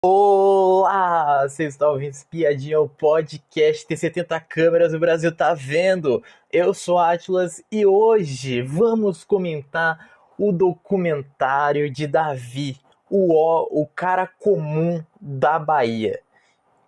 Olá, vocês estão ouvindo Espiadinha, o podcast tem 70 câmeras, o Brasil tá vendo. Eu sou Atlas e hoje vamos comentar o documentário de Davi, o cara comum da Bahia.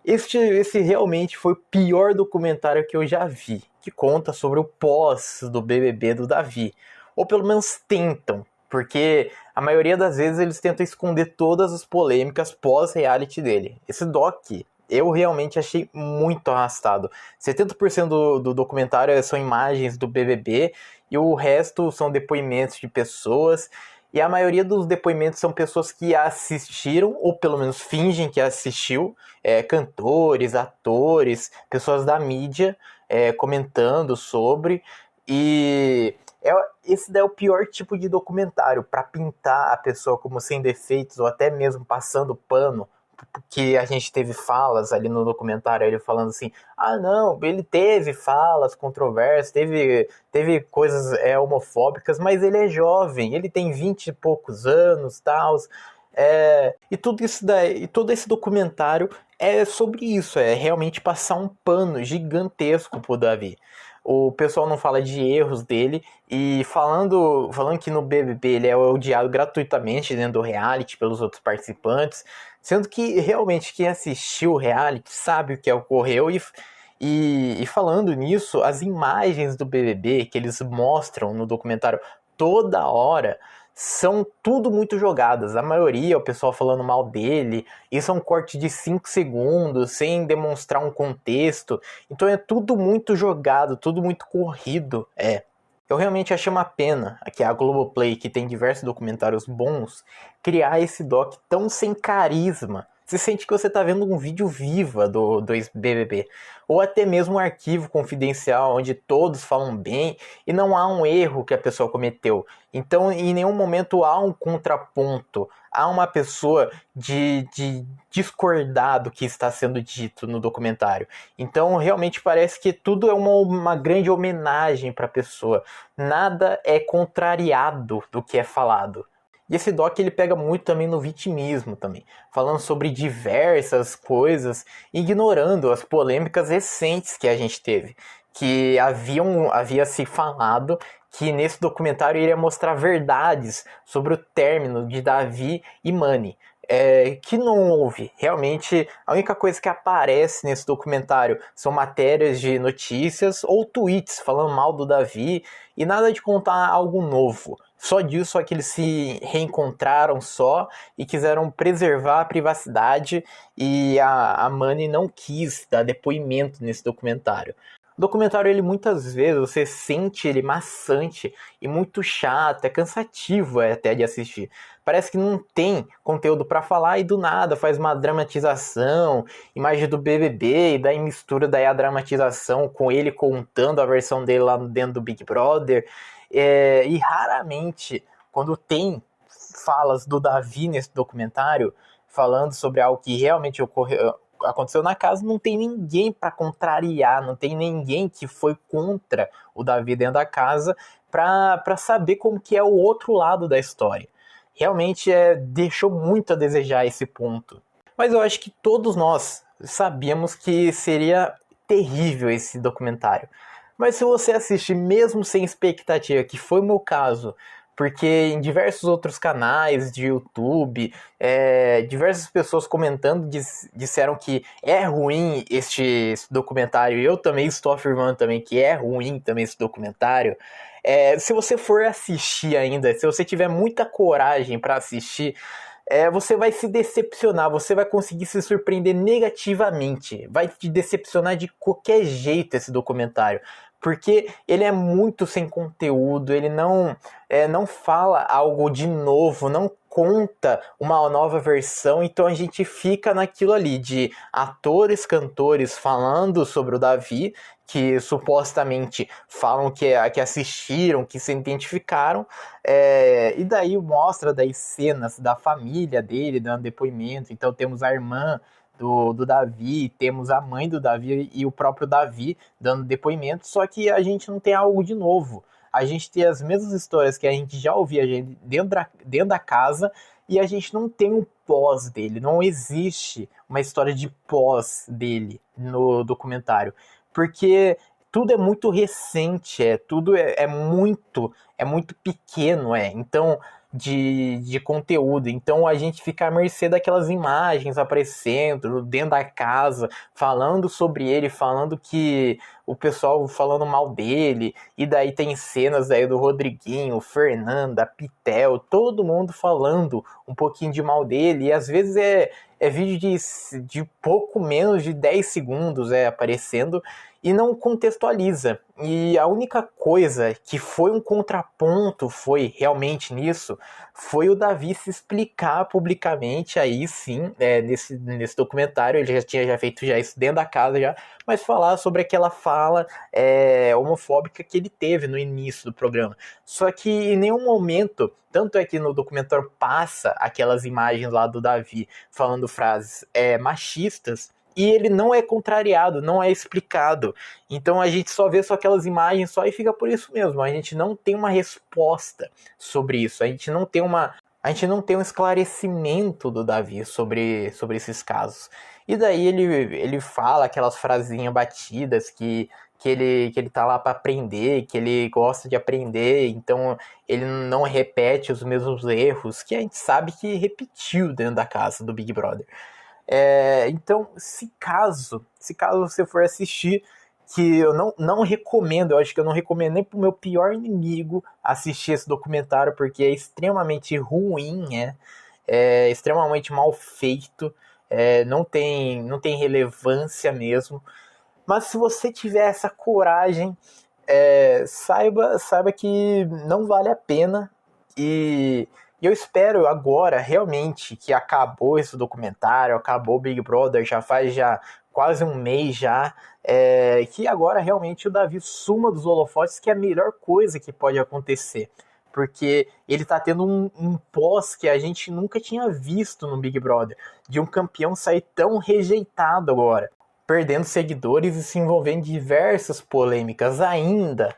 Esse realmente foi o pior documentário que eu já vi, que conta sobre o pós do BBB do Davi. Ou pelo menos tentam, porque a maioria das vezes eles tentam esconder todas as polêmicas pós-reality dele. Esse doc eu realmente achei muito arrastado. 70% do documentário são imagens do BBB e o resto são depoimentos de pessoas. E a maioria dos depoimentos são pessoas que assistiram, ou pelo menos fingem que assistiu, cantores, atores, pessoas da mídia comentando sobre. E esse daí é o pior tipo de documentário para pintar a pessoa como sem defeitos ou até mesmo passando pano, que a gente teve falas ali no documentário, ele falando assim, ah não, ele teve falas controversas, teve coisas homofóbicas, mas ele é jovem, ele tem 20 e poucos anos, tal, e tudo isso daí, e todo esse documentário é sobre isso, é realmente passar um pano gigantesco pro Davi. O pessoal não fala de erros dele e falando que no BBB ele é odiado gratuitamente dentro do reality pelos outros participantes, sendo que realmente quem assistiu o reality sabe o que ocorreu e falando nisso, as imagens do BBB que eles mostram no documentário toda hora são tudo muito jogadas. A maioria, o pessoal falando mal dele, isso é um corte de 5 segundos, sem demonstrar um contexto. Então é tudo muito jogado, tudo muito corrido. Eu realmente achei uma pena que a Globoplay, que tem diversos documentários bons, criar esse doc tão sem carisma. Você sente que você está vendo um vídeo viva do ex-BBB. Ou até mesmo um arquivo confidencial onde todos falam bem e não há um erro que a pessoa cometeu. Então, em nenhum momento há um contraponto. Há uma pessoa de discordar do que está sendo dito no documentário. Então, realmente parece que tudo é uma grande homenagem para a pessoa. Nada é contrariado do que é falado. E esse doc ele pega muito também no vitimismo também, falando sobre diversas coisas, ignorando as polêmicas recentes que a gente teve, que havia se falado que nesse documentário iria mostrar verdades sobre o término de Davi e Manny. Que não houve. Realmente, a única coisa que aparece nesse documentário são matérias de notícias ou tweets falando mal do Davi e nada de contar algo novo. Só disso, só que eles se reencontraram só e quiseram preservar a privacidade e a Manny não quis dar depoimento nesse documentário. O documentário, ele muitas vezes, você sente ele maçante e muito chato, é cansativo até de assistir. Parece que não tem conteúdo para falar e do nada faz uma dramatização, imagem do BBB e daí mistura daí a dramatização com ele contando a versão dele lá dentro do Big Brother. E raramente, quando tem falas do Davi nesse documentário, falando sobre algo que realmente aconteceu na casa, não tem ninguém para contrariar, não tem ninguém que foi contra o Davi dentro da casa para saber como que é o outro lado da história. Realmente deixou muito a desejar esse ponto. Mas eu acho que todos nós sabíamos que seria terrível esse documentário. Mas se você assiste mesmo sem expectativa, que foi o meu caso, porque em diversos outros canais de YouTube, diversas pessoas comentando disseram que é ruim este documentário, e eu também estou afirmando também que é ruim também esse documentário. Se você for assistir ainda, se você tiver muita coragem para assistir, você vai se decepcionar, você vai conseguir se surpreender negativamente, vai te decepcionar de qualquer jeito esse documentário, porque ele é muito sem conteúdo, ele não fala algo de novo, não conta uma nova versão, então a gente fica naquilo ali de atores, cantores falando sobre o Davi, que supostamente falam que assistiram, que se identificaram, e daí mostra daí cenas da família dele dando depoimento. Então temos a irmã do Davi, temos a mãe do Davi e o próprio Davi dando depoimento, só que a gente não tem algo de novo. A gente tem as mesmas histórias que a gente já ouvia dentro da casa e a gente não tem um pós dele, não existe uma história de pós dele no documentário, porque tudo é muito recente, tudo é muito pequeno, então de conteúdo. Então a gente fica à mercê daquelas imagens aparecendo dentro da casa, falando sobre ele, falando que o pessoal falando mal dele, e daí tem cenas aí do Rodriguinho, Fernanda, Pitel, todo mundo falando um pouquinho de mal dele, e às vezes é vídeo de pouco menos de 10 segundos aparecendo, e não contextualiza. E a única coisa que foi um contraponto, foi realmente nisso, foi o Davi se explicar publicamente, aí sim, nesse documentário, ele já tinha feito isso dentro da casa já, mas falar sobre aquela fala homofóbica que ele teve no início do programa. Só que em nenhum momento, tanto é que no documentário passa aquelas imagens lá do Davi falando frases machistas, e ele não é contrariado, não é explicado. Então a gente só vê aquelas imagens só e fica por isso mesmo. A gente não tem uma resposta sobre isso. A gente não tem um esclarecimento do Davi sobre esses casos. E daí ele fala aquelas frasinhas batidas que ele tá lá para aprender, que ele gosta de aprender, então ele não repete os mesmos erros que a gente sabe que repetiu dentro da casa do Big Brother. Então, se caso você for assistir, que eu não recomendo, eu acho que eu não recomendo nem pro meu pior inimigo assistir esse documentário, porque é extremamente ruim, é extremamente mal feito, não tem relevância mesmo. Mas se você tiver essa coragem, saiba que não vale a pena. E eu espero agora realmente que acabou esse documentário, acabou o Big Brother, já faz quase um mês já, que agora realmente o Davi suma dos holofotes, que é a melhor coisa que pode acontecer. Porque ele tá tendo um pós que a gente nunca tinha visto no Big Brother, de um campeão sair tão rejeitado agora, perdendo seguidores e se envolvendo em diversas polêmicas ainda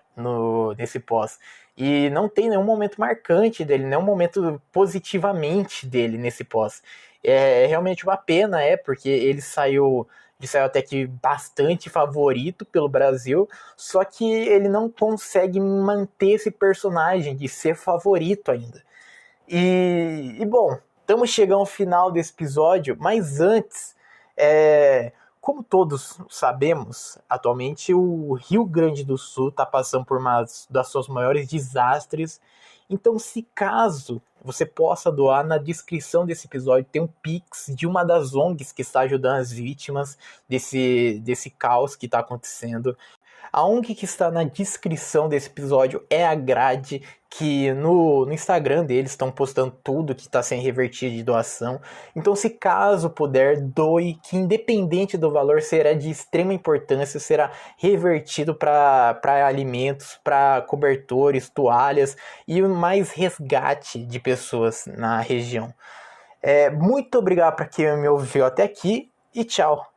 nesse pós. E não tem nenhum momento marcante dele, nenhum momento positivamente dele nesse pós. É realmente uma pena, porque ele saiu até que bastante favorito pelo Brasil, só que ele não consegue manter esse personagem de ser favorito ainda. Bom, estamos chegando ao final desse episódio, mas antes, como todos sabemos, atualmente o Rio Grande do Sul está passando por uma das suas maiores desastres. Então, se caso você possa doar, na descrição desse episódio tem um Pix de uma das ONGs que está ajudando as vítimas desse caos que está acontecendo. A ONG que está na descrição desse episódio é a Grade, que no Instagram deles estão postando tudo que está sendo revertido de doação. Então, se caso puder, doe, que independente do valor será de extrema importância, será revertido para alimentos, para cobertores, toalhas e mais resgate de pessoas na região. Muito obrigado para quem me ouviu até aqui e tchau!